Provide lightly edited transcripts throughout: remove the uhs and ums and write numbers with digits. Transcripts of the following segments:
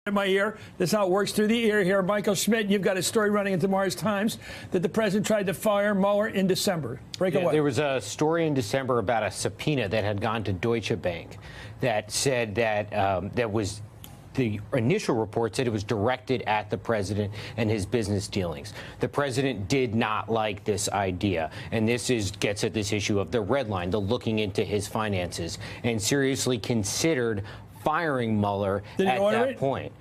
in my ear. That's how it works through the ear here. Michael Schmidt, you've got a story running in tomorrow's Times that the president tried to fire Mueller in December. Break away. There was a story in December about a subpoena that had gone to Deutsche Bank that said that the initial report said it was directed at the president and his business dealings. The president did not like this idea, and this gets at this issue of the red line, the looking into his finances, and seriously considered firing Mueller at that point.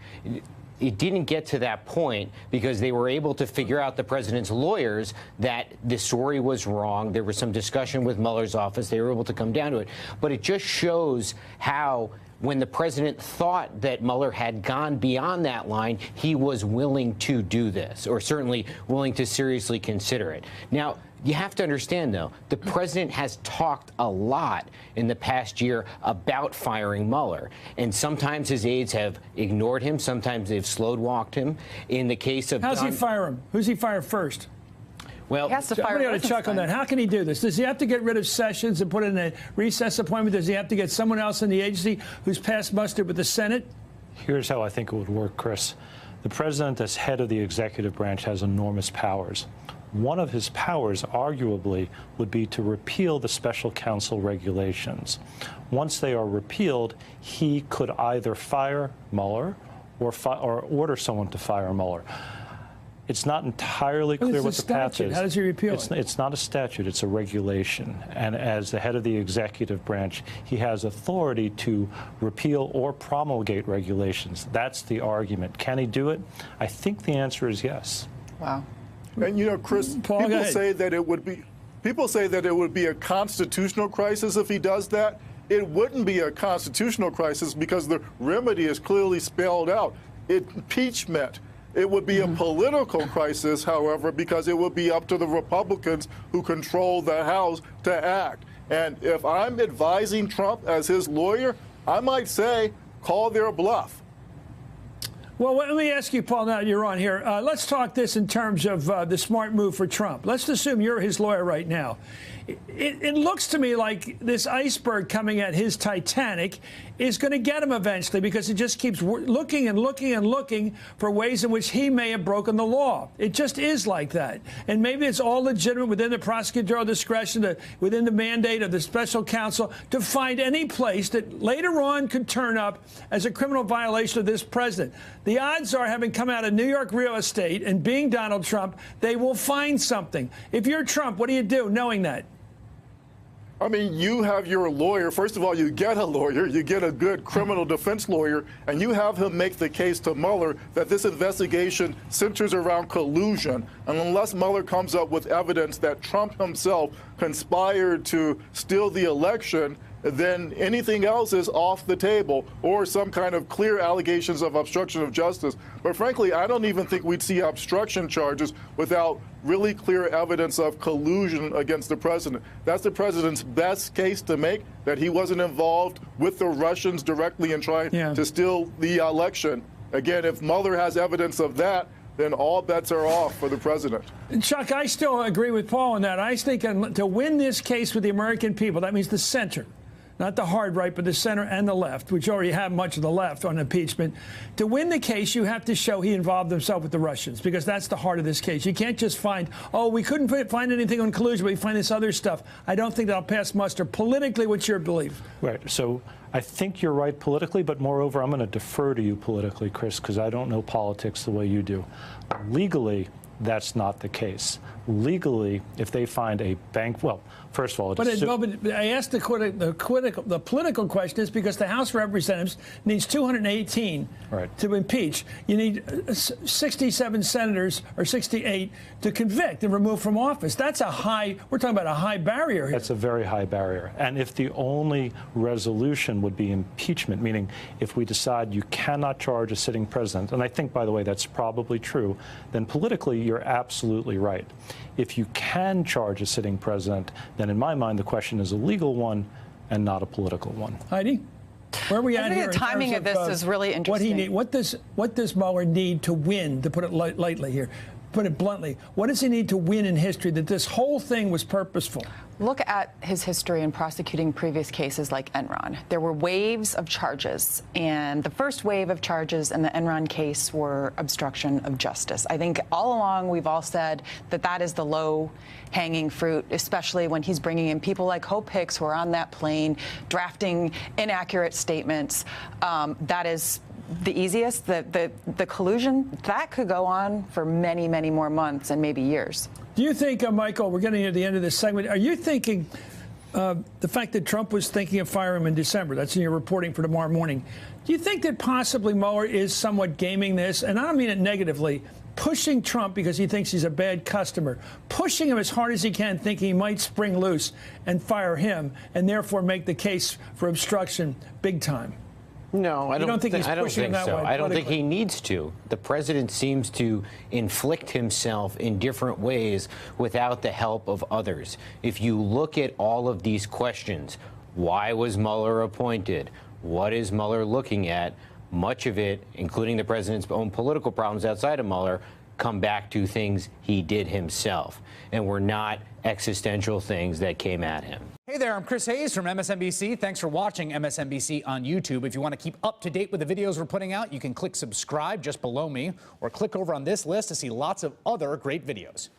It didn't get to that point because they were able to figure out, the president's lawyers, that the story was wrong. There was some discussion with Mueller's office. They were able to come down to it. But it just shows how, when the president thought that Mueller had gone beyond that line, he was willing to do this, or certainly willing to seriously consider it. Now, you have to understand, though, the president has talked a lot in the past year about firing Mueller, and sometimes his aides have ignored him. Sometimes they've slowed-walked him. In the case of How's he fire him? Who's he fire first? Well, he has to fire. Somebody ought to check on that. How can he do this? Does he have to get rid of Sessions and put in a recess appointment? Does he have to get someone else in the agency who's passed muster with the Senate? Here's how I think it would work, Chris. The president, as head of the executive branch, has enormous powers. One of his powers, arguably, would be to repeal the special counsel regulations. Once they are repealed, he could either fire Mueller or order someone to fire Mueller. It's not entirely clear what the path is. How does he repeal it? It's not a statute, it's a regulation. And as the head of the executive branch, he has authority to repeal or promulgate regulations. That's the argument. Can he do it? I think the answer is yes. Wow. And you know, Chris, people say that it would be a constitutional crisis if he does that. It wouldn't be a constitutional crisis because the remedy is clearly spelled out. Impeachment. It would be a political crisis, however, because it would be up to the Republicans who control the House to act. And if I'm advising Trump as his lawyer, I might say, call their bluff. Well, let me ask you, Paul, now you're on here. Let's talk this in terms of the smart move for Trump. Let's assume you're his lawyer right now. It looks to me like this iceberg coming at his Titanic is going to get him eventually, because it just keeps looking and looking and looking for ways in which he may have broken the law. It just is like that. And maybe it's all legitimate within the prosecutorial discretion, within the mandate of the special counsel, to find any place that later on could turn up as a criminal violation of this president. The odds are, having come out of New York real estate and being Donald Trump, they will find something. If you're Trump, what do you do knowing that? I mean, you have your lawyer. First of all, you get a lawyer, you get a good criminal defense lawyer, and you have him make the case to Mueller that this investigation centers around collusion. And unless Mueller comes up with evidence that Trump himself conspired to steal the election, then anything else is off the table, or some kind of clear allegations of obstruction of justice. But frankly, I don't even think we'd see obstruction charges without really clear evidence of collusion against the president. That's the president's best case to make, that he wasn't involved with the Russians directly in trying to steal the election. Again, if Mueller has evidence of that, then all bets are off for the president. Chuck, I still agree with Paul on that. I think to win this case with the American people, that means the center, not the hard right, but the center and the left, which already have much of the left on impeachment. To win the case, you have to show he involved himself with the Russians, because that's the heart of this case. You can't just find, oh, we couldn't find anything on collusion, but we find this other stuff. I don't think that'll pass muster. Politically, what's your belief? Right. So I think you're right politically, but moreover, I'm going to defer to you politically, Chris, because I don't know politics the way you do. Legally, that's not the case. Legally, if they find a bank, well, first of all, but I asked the political question is because the House of Representatives needs 218 to impeach. You need 67 senators or 68 to convict and remove from office. That's a high. We're talking about a high barrier here. That's a very high barrier. And if the only resolution would be impeachment, meaning if we decide you cannot charge a sitting president, and I think, by the way, that's probably true, then politically you're absolutely right. If you can charge a sitting president, then in my mind the question is a legal one and not a political one. Heidi, where are we at here? The timing of this is really interesting. What does Mueller need to win, to put it lightly here? put it bluntly, what does he need to win in history that this whole thing was purposeful? Look at his history in prosecuting previous cases like Enron. There were waves of charges, and the first wave of charges in the Enron case were obstruction of justice. I think all along we've all said that that is the low-hanging fruit, especially when he's bringing in people like Hope Hicks who are on that plane, drafting inaccurate statements. That is the easiest. The collusion, that could go on for many, many more months and maybe years. Do you think, Michael, we're getting to the end of this segment, are you thinking the fact that Trump was thinking of firing him in December, that's in your reporting for tomorrow morning, do you think that possibly Mueller is somewhat gaming this, and I don't mean it negatively, pushing Trump because he thinks he's a bad customer, pushing him as hard as he can, thinking he might spring loose and fire him, and therefore make the case for obstruction big time? No, I don't think he's pushing him that way. I don't think he needs to. The president seems to inflict himself in different ways without the help of others. If you look at all of these questions, why was Mueller appointed? What is Mueller looking at? Much of it, including the president's own political problems outside of Mueller, come back to things he did himself and were not existential things that came at him. Hey there, I'm Chris Hayes from MSNBC. Thanks for watching MSNBC on YouTube. If you want to keep up to date with the videos we're putting out, you can click subscribe just below me or click over on this list to see lots of other great videos.